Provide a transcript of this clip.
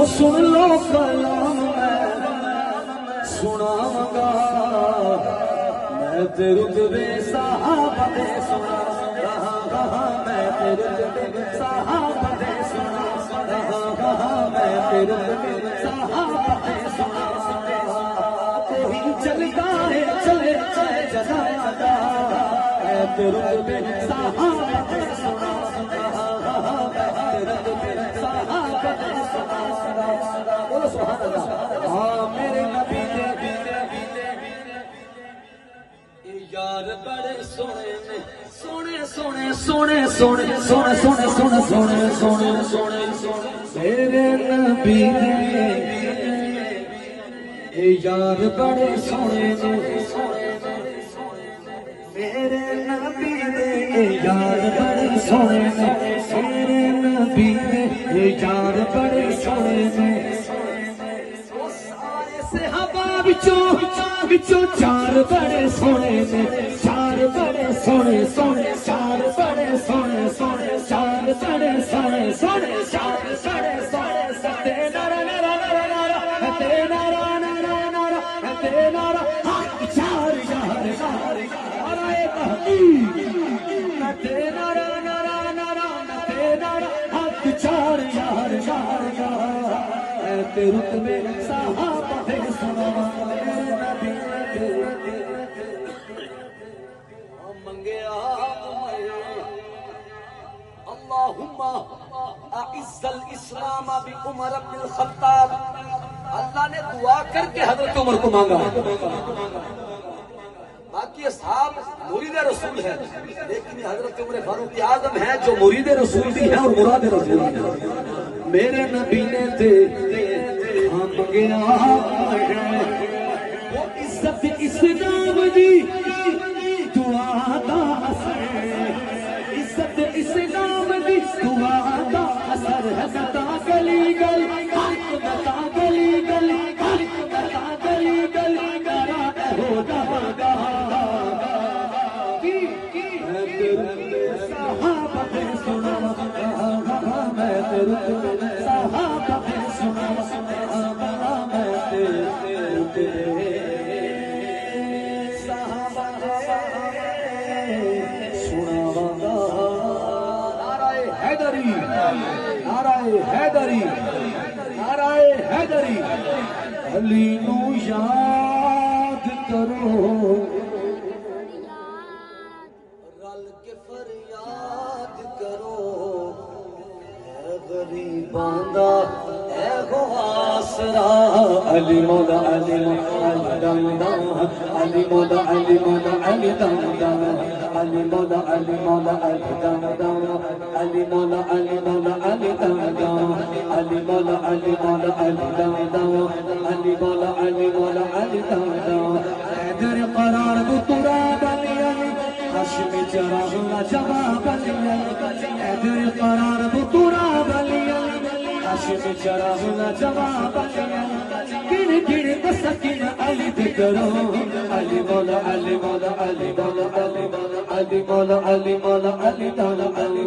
سن لو کلام میں سناواں گا میں تے رتبے صحابہ دے سناواں گا میں تے رتبے صحابہ دے سناواں گا میں تے رتبے صحابہ دے سناواں گا کوئی چلتا ہے چلے چلے جنازہ دا میں تے رتبے صحابہ دے سناواں گا میں تے رتبے صحابہ دے سناواں گا بولو سبحان اللہ ہاں میرے نبی دے یار بڑے سونے نے سونے سونے سونے سونے سونے سونے سونے سونے سونے سونے سونے میرے نبی دے یار بڑے سونے نے میرے نبی دے یار بڑے سونے نے میرے نبی دے یار بڑے سونے نے وچوں چار بڑے سونے نے چار بڑے سونے سونے چار بڑے سونے سونے چار بڑے سونے سونے چار بڑے سونے سونے نارا نارا نارا نارا تے نارا نارا نارا تے نارا چار یار یار نارا مہدی تے نارا نارا نارا تے نارا چار یار یار یار تے رتبے صحابہ دے سناواں اللہم اعز الاسلام بعمر بن الخطاب اللہ نے دعا کر کے حضرت عمر کو مانگا باقی اصحاب مرید رسول ہے لیکن حضرت عمر فاروق اعظم ہے جو مرید رسول بھی ہے اور مراد رسول بھی ہے میرے نبی نے تے ہم گیا وہ عزت اسلام دی دعا دا اثر عزت اسلام دی دعا دا اثر ہے بتا گلی گلی بتا گلی گلی بتا گلی گلی کرا ہو دا صحابہ نے سنا میں تیرے صحابہ نے سنا میں تیرے نعرہ حیدری نعرہ حیدری علی نو یاد کرو رل کے فریاد کرو اے غریباں دا اے آسرا علی مولا علی مولا دم دم علی مولا علی مولا علی دم دم علی مولا علی مولا علی دم دم علی مولا علی مولا علی دم دم علی مولا علی مولا علی دم دم علی مولا علی مولا علی دم دم حیدر قرار بتراب علی ہاشم چراغ جواب علی حیدر قرار بتراب علی ہاشم چراغ جواب علی گڑ گڑ بسکن علی ذکرو علی مولا علی مولا علی مولا علی مولا علی مولا علی مولا علی مولا علی